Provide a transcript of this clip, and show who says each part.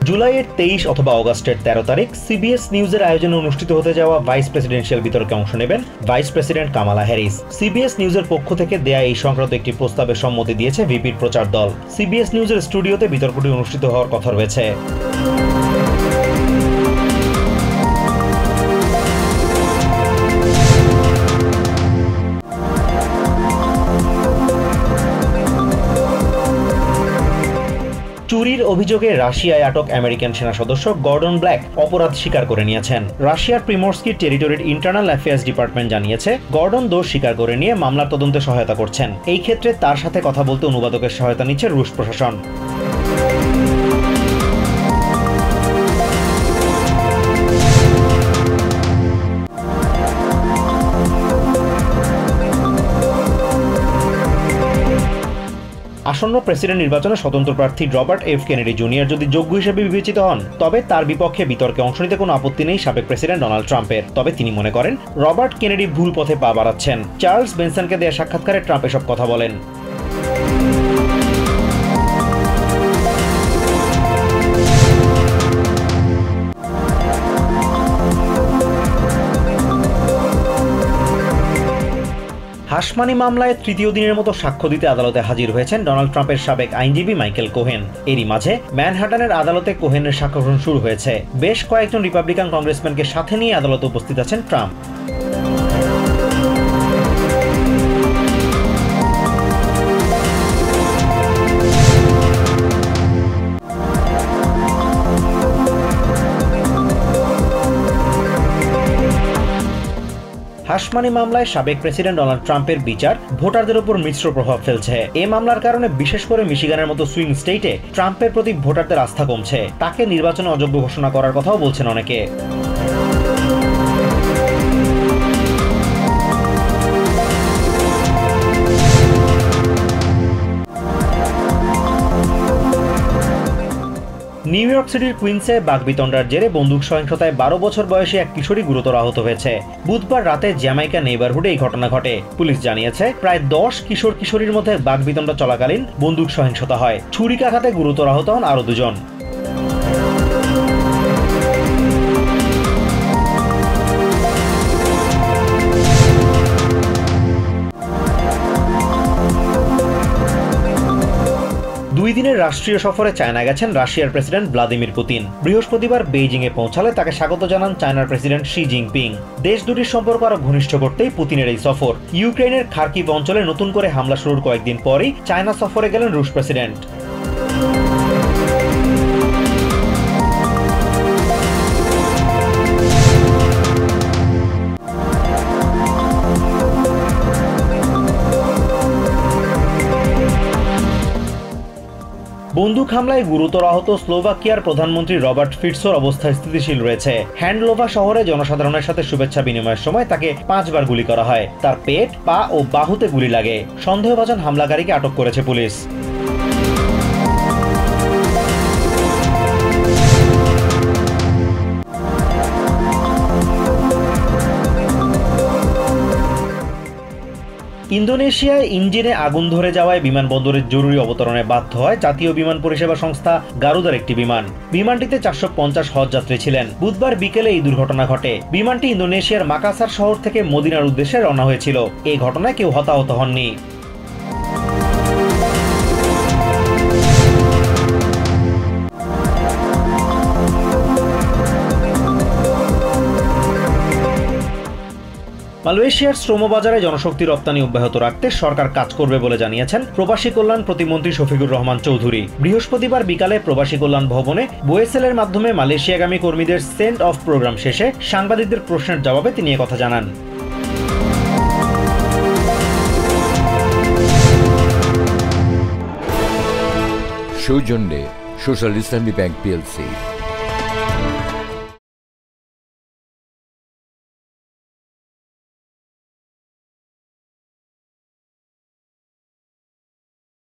Speaker 1: জুলাইয়ের 23 অথবা অগাস্টের 13 তারিখ সিবিএস নিউজের আয়োজনে অনুষ্ঠিত হতে যাওয়া ভাইস প্রেসিডেন্সিয়াল বিতর্কে অংশ নেবেন vice president Kamala Harris. CBS নিউজের পক্ষ থেকে দেয়া এই সংক্রান্ত একটি প্রস্তাবে সম্মতি দিয়েছে ভিপির প্রচার দল। সিবিএস নিউজের স্টুডিওতে বিতর্কটি অনুষ্ঠিত হওয়ার কথা রয়েছে। চুরির অভিযোগে রাশিয়ায় আটক আমেরিকান সেনা সদস্য গর্ডন ব্ল্যাক অপরাধ স্বীকার করে নিয়েছেন। রাশিয়ার প্রিমোরস্কি টেরিটরির ইন্টারনাল অ্যাফেয়ার্স ডিপার্টমেন্ট জানিয়েছে, গর্ডন দোষ স্বীকার করে নিয়ে মামলার তদন্তে সহায়তা করছেন। এই ক্ষেত্রে তার সাথে কথা বলতে অনুবাদকের সহায়তা নিচ্ছে রুশ প্রশাসন। আসন্ন প্রেসিডেন্ট নির্বাচনে স্বতন্ত্র প্রার্থী রবার্ট এফ কেনেডি জুনিয়র যদি যোগ্য হিসেবে বিবেচিত হন, তবে তার বিপক্ষে বিতর্কে অংশ নিতে কোনো আপত্তি নেই সাবেক প্রেসিডেন্ট ডোনাল্ড ট্রাম্পের। তবে তিনি মনে করেন রবার্ট কেনেডি ভুল পথে পা বাড়াচ্ছেন। চার্লস বেনসনকে দেয়া সাক্ষাৎকারে ট্রাম্প এসব কথা বলেন। হাসমানি মামলায় তৃতীয় দিনের মতো সাক্ষ্য দিতে আদালতে হাজির হয়েছেন ডোনাল্ড ট্রাম্পের সাবেক আইনজীবী মাইকেল কোহেন। এরই মাঝে ম্যানহাটানের আদালতে কোহেনের সাক্ষ্য গ্রহণ শুরু হয়েছে। বেশ কয়েকজন রিপাবলিকান কংগ্রেসম্যানকে সাথে নিয়ে আদালতে উপস্থিত আছেন ট্রাম্প। হাসমানি মামলায় সাবেক প্রেসিডেন্ট ডোনাল্ড ট্রাম্পের বিচার ভোটারদের উপর মিশ্র প্রভাব ফেলছে। এই মামলার কারণে বিশেষ করে মিশিগানের মতো সুইং স্টেটে ট্রাম্পের প্রতি ভোটারদের আস্থা কমছে। তাকে নির্বাচনে অযোগ্য ঘোষণা করার কথাও বলছেন অনেকে। নিউ ইয়র্ক সিটির কুইন্সে বাকবিতণ্ডার জেরে বন্দুক সহিংসতায় 12 বছর বয়সী এক কিশোরী গুরুতর আহত হয়েছে। বুধবার রাতে জ্যামাইকা নেইবারহুডে এই ঘটনা ঘটে। পুলিশ জানিয়েছে, প্রায় 10 কিশোরীর মধ্যে বাকবিতণ্ডা চলাকালীন বন্দুক সহিংসতা হয়। ছুরিকাঘাতে গুরুতর আহত হন আরও 2 জন। দুই দিনের রাষ্ট্রীয় সফরে চায়না গেছেন রাশিয়ার প্রেসিডেন্ট ভ্লাদিমির পুতিন। বৃহস্পতিবার বেইজিংয়ে পৌঁছালে তাকে স্বাগত জানান চায়নার প্রেসিডেন্ট শি জিনপিং। দেশ দুটির সম্পর্ক আরো ঘনিষ্ঠ করতেই পুতিনের এই সফর। ইউক্রেনের খার্কিভ অঞ্চলে নতুন করে হামলা শুরুর কয়েকদিন পরই চায়না সফরে গেলেন রুশ প্রেসিডেন্ট। বন্দুক হামলায় গুরুতর আহত স্লোভাকিয়ার প্রধানমন্ত্রী রবার্ট ফিটসোর অবস্থা স্থিতিশীল রয়েছে। হ্যান্ডলোভা শহরে জনসাধারণের সাথে শুভেচ্ছা বিনিময়ের সময় তাকে 5 বার গুলি করা হয়। তার পেট, পা ও বাহুতে গুলি লাগে। সন্দেহভাজন হামলাকারীকে আটক করেছে পুলিশ। ইন্দোনেশিয়ায় ইঞ্জিনে আগুন ধরে যাওয়ায় বিমানবন্দরের জরুরি অবতরণে বাধ্য হয় জাতীয় বিমান পরিষেবা সংস্থা গারুদার একটি বিমান। বিমানটিতে 450 হজ যাত্রী ছিলেন। বুধবার বিকেলে এই দুর্ঘটনা ঘটে। বিমানটি ইন্দোনেশিয়ার মাকাসার শহর থেকে মদিনার উদ্দেশ্যে রওনা হয়েছিল। এই ঘটনায় কেউ হতাহত হননি। মালয়েশিয়ার শ্রমবাজারে জনশক্তি রপ্তানি অব্যাহত রাখতে সরকার কাজ করবে বলে জানিয়েছেন প্রবাসী কল্যাণ প্রতিমন্ত্রী শফিকুর রহমান চৌধুরী। বৃহস্পতিবার বিকালে প্রবাসী কল্যাণ ভবনে বোয়েসেলের মাধ্যমে মালয়েশিয়াগামী কর্মীদের সেন্ড অফ প্রোগ্রাম শেষে সাংবাদিকদের প্রশ্নের জবাবে তিনি একথা জানান।
Speaker 2: সৌজন্যে সোশ্যাল ইসলামী ব্যাংক পিএলসি।